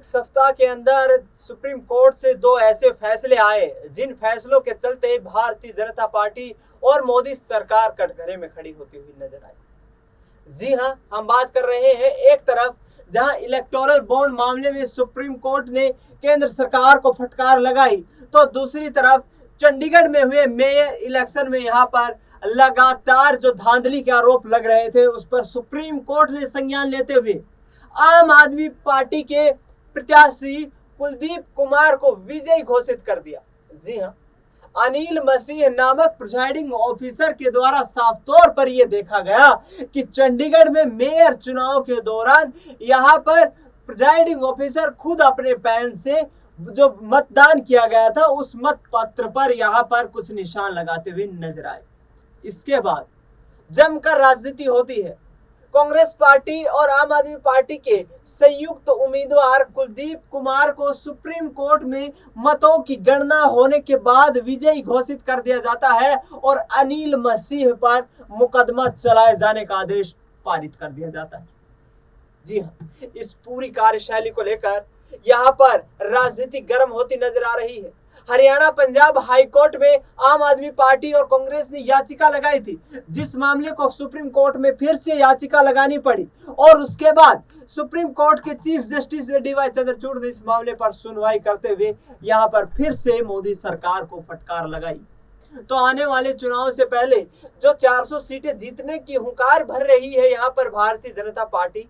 एक सप्ताह के अंदर सुप्रीम कोर्ट से दो ऐसे फैसले आए जिन फैसलों के चलते भारतीय जनता पार्टी और मोदी सरकार कटघरे में खड़ी होती हुई नजर आई। जी हां, हम बात कर रहे हैं एक तरफ जहां इलेक्टोरल बॉन्ड मामले में सुप्रीम कोर्ट ने केंद्र सरकार को फटकार लगाई, तो दूसरी तरफ चंडीगढ़ में हुए मेयर इलेक्शन में यहां पर लगातार जो धांधली के आरोप लग रहे थे उस पर सुप्रीम कोर्ट ने संज्ञान लेते हुए आम आदमी पार्टी के प्रत्याशी कुलदीप कुमार को विजयी घोषित कर दिया। जी हां, अनिल मसीह नामक प्रिजाइडिंग ऑफिसर के द्वारा साफ तौर पर यह देखा गया कि चंडीगढ़ में मेयर चुनाव के दौरान यहां पर प्रिजाइडिंग ऑफिसर खुद अपने पेन से जो मतदान किया गया था उस मत पत्र पर यहां पर कुछ निशान लगाते हुए नजर आए। इसके बाद जमकर राजनीति होती है। कांग्रेस पार्टी और आम आदमी पार्टी के संयुक्त उम्मीदवार कुलदीप कुमार को सुप्रीम कोर्ट में मतों की गणना होने के बाद विजयी घोषित कर दिया जाता है और अनिल मसीह पर मुकदमा चलाए जाने का आदेश पारित कर दिया जाता है। जी हाँ, इस पूरी कार्यशैली को लेकर यहाँ पर राजनीति गर्म होती नजर आ रही है। हरियाणा पंजाब हाई कोर्ट में आम आदमी पार्टी और कांग्रेस ने याचिका लगाई थी, जिस मामले को सुप्रीम कोर्ट में फिर से याचिका लगानी पड़ी और उसके बाद सुप्रीम कोर्ट के चीफ जस्टिस डीवाई चंद्रचूड़ ने इस मामले पर सुनवाई करते हुए यहां पर फिर से मोदी सरकार को फटकार लगाई। तो आने वाले चुनाव से पहले जो 400 सीटें जीतने की हुंकार भर रही है यहाँ पर भारतीय जनता पार्टी,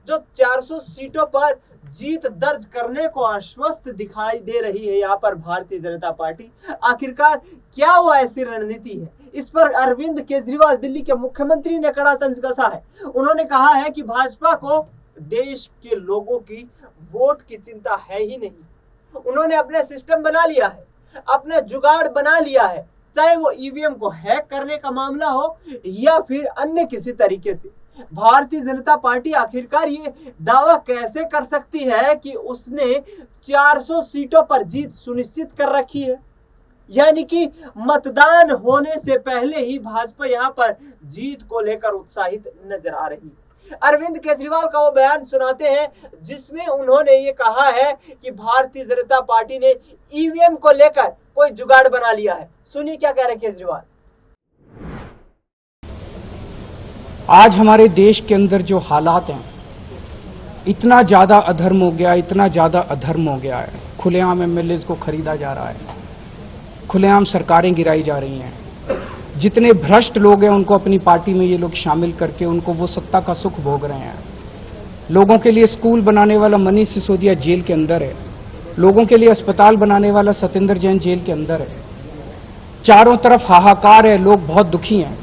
जो 400 सीटों पर जीत दर्ज करने को आश्वस्त दिखाई दे रही है यहाँ पर भारतीय जनता पार्टी, आखिरकार क्या वो ऐसी रणनीति है? इस पर अरविंद केजरीवाल दिल्ली के मुख्यमंत्री ने कड़ा तंज कसा है। उन्होंने कहा है कि भाजपा को देश के लोगों की वोट की चिंता है ही नहीं। उन्होंने अपने सिस्टम बना लिया है, अपना जुगाड़ बना लिया है, चाहे वो ईवीएम को हैक करने का मामला हो या फिर अन्य किसी तरीके से। भारतीय जनता पार्टी आखिरकार ये दावा कैसे कर सकती है कि उसने 400 सीटों पर जीत सुनिश्चित कर रखी है? यानी कि मतदान होने से पहले ही भाजपा यहां पर जीत को लेकर उत्साहित नजर आ रही है। अरविंद केजरीवाल का वो बयान सुनाते हैं जिसमें उन्होंने ये कहा है कि भारतीय जनता पार्टी ने ईवीएम को लेकर कोई जुगाड़ बना लिया है। सुनिए क्या कह रहे केजरीवाल। आज हमारे देश के अंदर जो हालात हैं, इतना ज्यादा अधर्म हो गया, इतना ज्यादा अधर्म हो गया है। खुलेआम एमएलएज को खरीदा जा रहा है, खुलेआम सरकारें गिराई जा रही हैं। जितने भ्रष्ट लोग हैं उनको अपनी पार्टी में ये लोग शामिल करके उनको वो सत्ता का सुख भोग रहे हैं। लोगों के लिए स्कूल बनाने वाला मनीष सिसोदिया जेल के अंदर है, लोगों के लिए अस्पताल बनाने वाला सत्येंद्र जैन जेल के अंदर है। चारों तरफ हाहाकार है, लोग बहुत दुखी हैं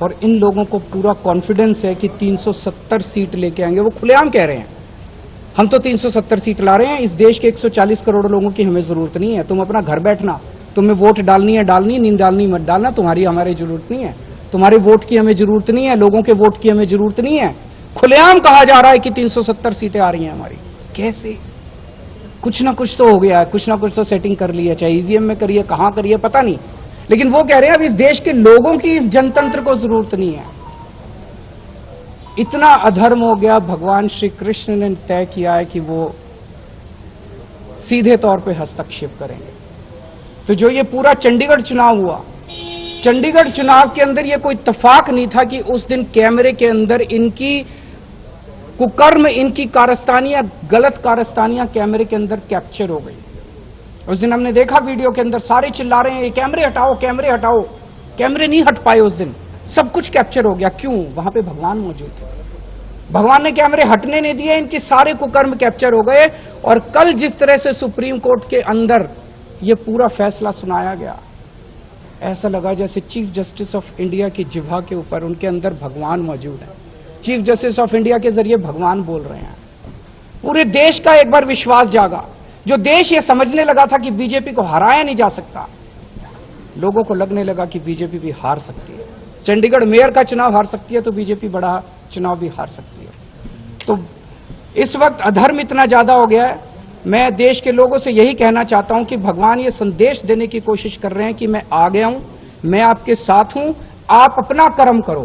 और इन लोगों को पूरा कॉन्फिडेंस है कि 370 सीट लेके आएंगे। वो खुलेआम कह रहे हैं हम तो 370 सीट ला रहे हैं, इस देश के 140 करोड़ लोगों की हमें जरूरत नहीं है। तुम अपना घर बैठना, तुम्हें वोट डालनी है डालनी, नींद डालनी मत डालना, तुम्हारी हमारी जरूरत नहीं है, तुम्हारे वोट की हमें जरूरत नहीं है, लोगों के वोट की हमें जरूरत नहीं है। खुलेआम कहा जा रहा है कि 370 सीटें आ रही हैं हमारी। कैसे? कुछ ना कुछ तो हो गया है, कुछ ना कुछ तो सेटिंग कर ली है, चाहे ईवीएम में करिए, कहां करिए पता नहीं, लेकिन वो कह रहे हैं अब इस देश के लोगों की इस जनतंत्र को जरूरत नहीं है। इतना अधर्म हो गया। भगवान श्री कृष्ण ने तय किया है कि वो सीधे तौर पे हस्तक्षेप करेंगे। तो जो ये पूरा चंडीगढ़ चुनाव हुआ, चंडीगढ़ चुनाव के अंदर ये कोई इत्तेफाक नहीं था कि उस दिन कैमरे के अंदर इनकी कुकर्म, इनकी कारस्तानियां, गलत कारस्तानियां कैमरे के अंदर कैप्चर हो गई। उस दिन हमने देखा वीडियो के अंदर सारे चिल्ला रहे हैं कैमरे हटाओ, कैमरे हटाओ। कैमरे नहीं हट पाए उस दिन, सब कुछ कैप्चर हो गया। क्यों? वहां पे भगवान मौजूद थे, भगवान ने कैमरे हटने नहीं दिए, इनके सारे कुकर्म कैप्चर हो गए। और कल जिस तरह से सुप्रीम कोर्ट के अंदर ये पूरा फैसला सुनाया गया, ऐसा लगा जैसे चीफ जस्टिस ऑफ इंडिया की जिह्वा के ऊपर उनके अंदर भगवान मौजूद है। चीफ जस्टिस ऑफ इंडिया के जरिए भगवान बोल रहे हैं। पूरे देश का एक बार विश्वास जागा। जो देश ये समझने लगा था कि बीजेपी को हराया नहीं जा सकता, लोगों को लगने लगा कि बीजेपी भी हार सकती है। चंडीगढ़ मेयर का चुनाव हार सकती है तो बीजेपी बड़ा चुनाव भी हार सकती है। तो इस वक्त अधर्म इतना ज्यादा हो गया है। मैं देश के लोगों से यही कहना चाहता हूं कि भगवान ये संदेश देने की कोशिश कर रहे हैं कि मैं आ गया हूं, मैं आपके साथ हूं, आप अपना कर्म करो,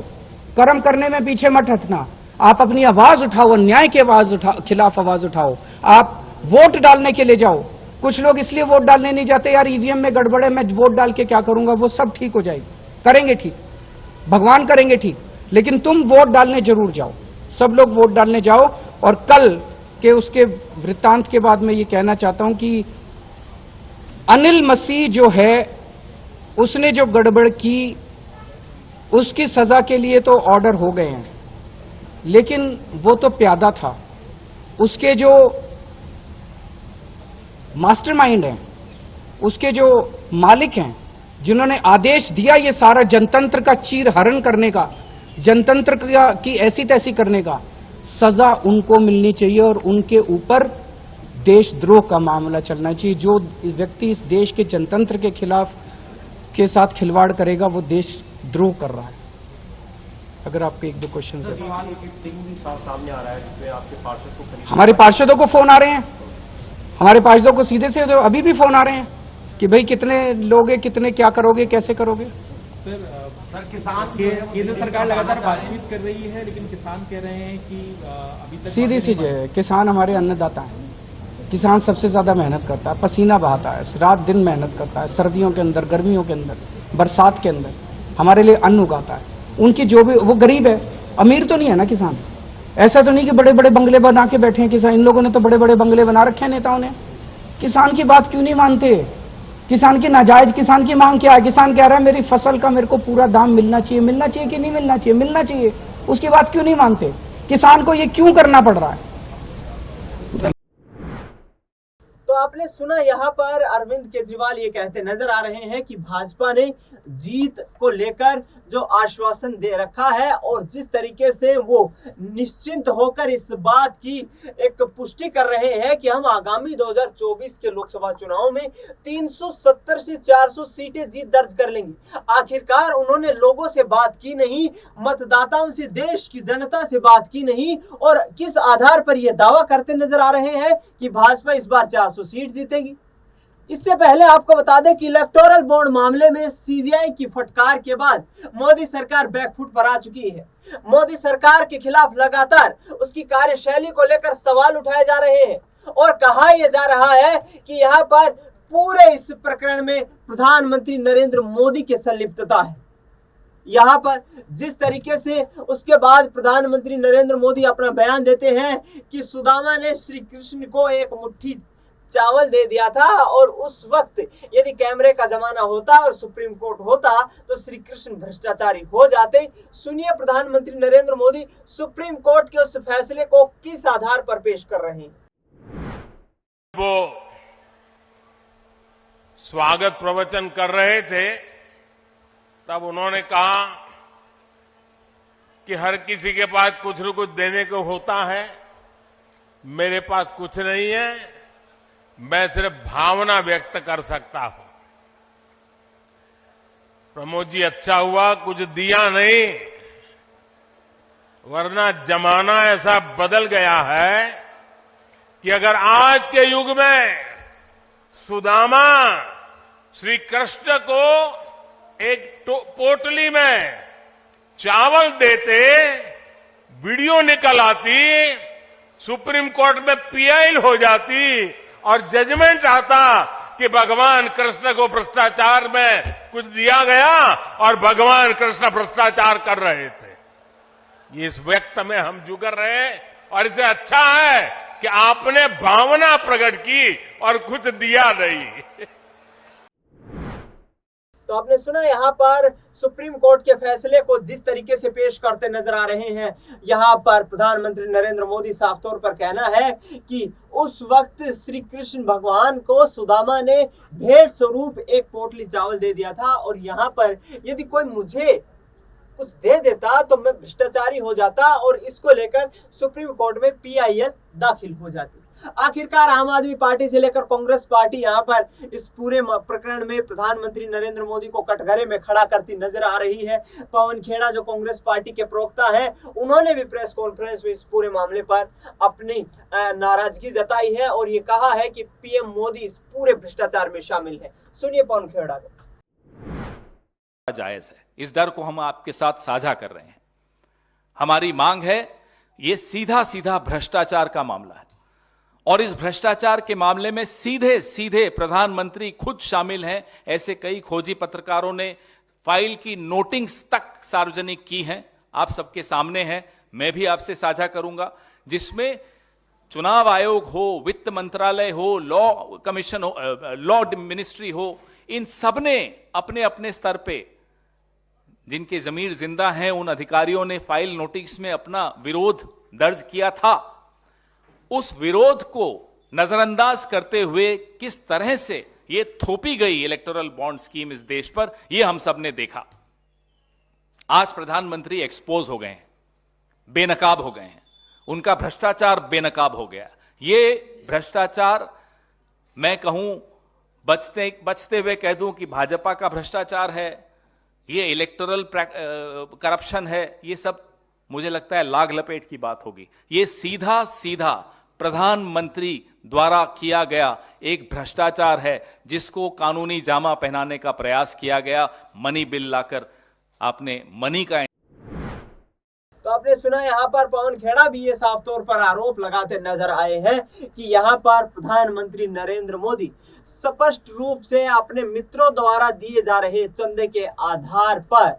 कर्म करने में पीछे मत हटना। आप अपनी आवाज उठाओ, अन्याय की आवाज खिलाफ आवाज उठाओ। आप वोट डालने के लिए जाओ। कुछ लोग इसलिए वोट डालने नहीं जाते, यार ईवीएम में गड़बड़ है, मैं वोट डाल के क्या करूंगा। वो सब ठीक हो जाएगी, करेंगे ठीक, भगवान करेंगे ठीक, लेकिन तुम वोट डालने जरूर जाओ। सब लोग वोट डालने जाओ। और कल के उसके वृत्तांत के बाद मैं ये कहना चाहता हूं कि अनिल मसीह जो है, उसने जो गड़बड़ की, उसकी सजा के लिए तो ऑर्डर हो गए हैं, लेकिन वो तो प्यादा था। उसके जो मास्टरमाइंड हैं, उसके जो मालिक हैं, जिन्होंने आदेश दिया ये सारा जनतंत्र का चीर हरण करने का, जनतंत्र की ऐसी तैसी करने का, सजा उनको मिलनी चाहिए और उनके ऊपर देशद्रोह का मामला चलना चाहिए। जो व्यक्ति इस देश के जनतंत्र के खिलाफ के साथ खिलवाड़ करेगा वो देशद्रोह कर रहा है। अगर आपके एक दो क्वेश्चन है। सामने आ रहा है जिसमें आपके पार्षद को, हमारे पार्षदों को फोन आ रहे हैं, हमारे पार्षदों को सीधे से तो अभी भी फोन आ रहे हैं कि भाई कितने लोगे, कितने क्या करोगे, कैसे करोगे। सर किसान केंद्र सरकार लगातार बातचीत कर रही है, लेकिन किसान कह रहे हैं कि अभी तक सीधी सी है, किसान हमारे अन्नदाता हैं। किसान सबसे ज्यादा मेहनत करता है, पसीना बहाता है, रात दिन मेहनत करता है, सर्दियों के अंदर, गर्मियों के अंदर, बरसात के अंदर हमारे लिए अन्न उगाता है। उनकी जो भी, वो गरीब है, अमीर तो नहीं है ना किसान। ऐसा तो नहीं कि बड़े बड़े बंगले बना के बैठे हैं किसान। इन लोगों ने तो बड़े बड़े बंगले बना रखे हैं नेताओं ने। किसान की बात क्यों नहीं मानते? किसान की नाजायज, किसान की मांग क्या है? किसान कह रहा है मेरी फसल का मेरे को पूरा दाम मिलना चाहिए। मिलना चाहिए कि नहीं मिलना चाहिए? मिलना चाहिए। उसकी बात क्यों नहीं मानते? किसान को ये क्यों करना पड़ रहा है? तो आपने सुना, यहाँ पर अरविंद केजरीवाल ये कहते नजर आ रहे हैं कि भाजपा ने जीत को लेकर जो आश्वासन दे रखा है और जिस तरीके से वो निश्चिंत होकर इस बात की एक पुष्टि कर रहे हैं कि हम आगामी 2024 के लोकसभा चुनाव में 370 से 400 सीटें जीत दर्ज कर लेंगे। आखिरकार उन्होंने लोगों से बात की नहीं, मतदाताओं से, देश की जनता से बात की नहीं, और किस आधार पर यह दावा करते नजर आ रहे हैं कि भाजपा इस बार 400 सीट जीतेगी। इससे पहले आपको बता दें कि इलेक्टोरल बॉन्ड मामले में सीजीआई की फटकार के बाद मोदी सरकार बैकफुट पर आ चुकी है। मोदी सरकार के खिलाफ लगातार उसकी कार्यशैली को लेकर सवाल उठाए जा रहे हैं और कहा यह जा रहा है कि यहां पर पूरे इस प्रकरण में प्रधानमंत्री नरेंद्र मोदी की संलिप्तता है। यहां पर जिस तरीके से उसके बाद प्रधानमंत्री नरेंद्र मोदी अपना बयान देते हैं कि सुदामा ने श्री कृष्ण को एक मुट्ठी चावल दे दिया था और उस वक्त यदि कैमरे का जमाना होता और सुप्रीम कोर्ट होता तो श्री कृष्ण भ्रष्टाचारी हो जाते। सुनिए प्रधानमंत्री नरेंद्र मोदी सुप्रीम कोर्ट के उस फैसले को किस आधार पर पेश कर रहे हैं। वो स्वागत प्रवचन कर रहे थे तब उन्होंने कहा कि हर किसी के पास कुछ न कुछ देने को होता है, मेरे पास कुछ नहीं है, मैं सिर्फ भावना व्यक्त कर सकता हूं। प्रमोद जी, अच्छा हुआ कुछ दिया नहीं, वरना जमाना ऐसा बदल गया है कि अगर आज के युग में सुदामा श्री कृष्ण को एक पोटली में चावल देते, वीडियो निकल आती, सुप्रीम कोर्ट में पीआई हो जाती और जजमेंट आता कि भगवान कृष्ण को भ्रष्टाचार में कुछ दिया गया और भगवान कृष्ण भ्रष्टाचार कर रहे थे। इस व्यक्त में हम जुगर रहे और इसे अच्छा है कि आपने भावना प्रकट की और कुछ दिया नहीं। तो आपने सुना, यहाँ पर सुप्रीम कोर्ट के फैसले को जिस तरीके से पेश करते नजर आ रहे हैं, यहाँ पर प्रधानमंत्री नरेंद्र मोदी साफ तौर पर कहना है कि उस वक्त श्री कृष्ण भगवान को सुदामा ने भेंट स्वरूप एक पोटली चावल दे दिया था और यहाँ पर यदि कोई मुझे कुछ दे देता तो मैं भ्रष्टाचारी हो जाता और इसको लेकर सुप्रीम कोर्ट में पीआईएल दाखिल हो जाती। आखिरकार आम आदमी पार्टी से लेकर कांग्रेस पार्टी यहां पर इस पूरे प्रकरण में प्रधानमंत्री नरेंद्र मोदी को कटघरे में खड़ा करती नजर आ रही है। पवन खेड़ा जो कांग्रेस पार्टी के प्रवक्ता हैं, उन्होंने भी प्रेस कॉन्फ्रेंस में इस पूरे मामले पर अपनी नाराजगी जताई है और ये कहा है कि पीएम मोदी इस पूरे भ्रष्टाचार में शामिल है। सुनिए पवन खेड़ा को। जायज है, इस डर को हम आपके साथ साझा कर रहे हैं। हमारी मांग है, ये सीधा सीधा भ्रष्टाचार का मामला है और इस भ्रष्टाचार के मामले में सीधे सीधे प्रधानमंत्री खुद शामिल हैं। ऐसे कई खोजी पत्रकारों ने फाइल की नोटिंग्स तक सार्वजनिक की हैं, आप सबके सामने हैं, मैं भी आपसे साझा करूंगा, जिसमें चुनाव आयोग हो, वित्त मंत्रालय हो, लॉ कमीशन हो, लॉ मिनिस्ट्री हो, इन सब ने अपने अपने स्तर पे जिनके जमीर जिंदा हैं उन अधिकारियों ने फाइल नोटिस में अपना विरोध दर्ज किया था। उस विरोध को नजरअंदाज करते हुए किस तरह से ये थोपी गई इलेक्टोरल बॉन्ड स्कीम इस देश पर, ये हम सब ने देखा। आज प्रधानमंत्री एक्सपोज हो गए हैं, बेनकाब हो गए हैं, उनका भ्रष्टाचार बेनकाब हो गया। ये भ्रष्टाचार मैं कहूं, बचते हुए कह दूं कि भाजपा का भ्रष्टाचार है, ये इलेक्टोरल करप्शन है, ये सब मुझे लगता है लाग लपेट की बात होगी। ये सीधा सीधा प्रधानमंत्री द्वारा किया गया एक भ्रष्टाचार है, जिसको कानूनी जामा पहनाने का प्रयास किया गया। मनी बिल लाकर आपने मनी का तो आपने सुना, यहाँ पर पवन खेड़ा भी ये साफ तौर पर आरोप लगाते नजर आए हैं कि यहाँ पर प्रधानमंत्री नरेंद्र मोदी स्पष्ट रूप से अपने मित्रों द्वारा दिए जा रहे चंदे के आधार पर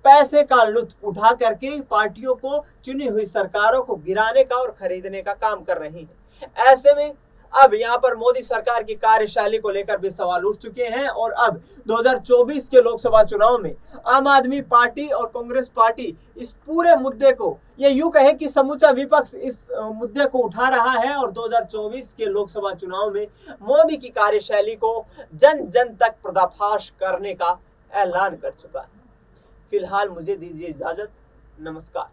पैसे का लुत्फ उठा करके पार्टियों को, चुनी हुई सरकारों को गिराने का और खरीदने का काम कर रही है। ऐसे में अब यहाँ पर मोदी सरकार की कार्यशैली को लेकर भी सवाल उठ चुके हैं और अब 2024 के लोकसभा चुनाव में आम आदमी पार्टी और कांग्रेस पार्टी इस पूरे मुद्दे को, ये यूं कहे कि समूचा विपक्ष इस मुद्दे को उठा रहा है और 2024 के लोकसभा चुनाव में मोदी की कार्यशैली को जन जन तक पर्दाफाश करने का ऐलान कर चुका है। फिलहाल मुझे दीजिए इजाजत, नमस्कार।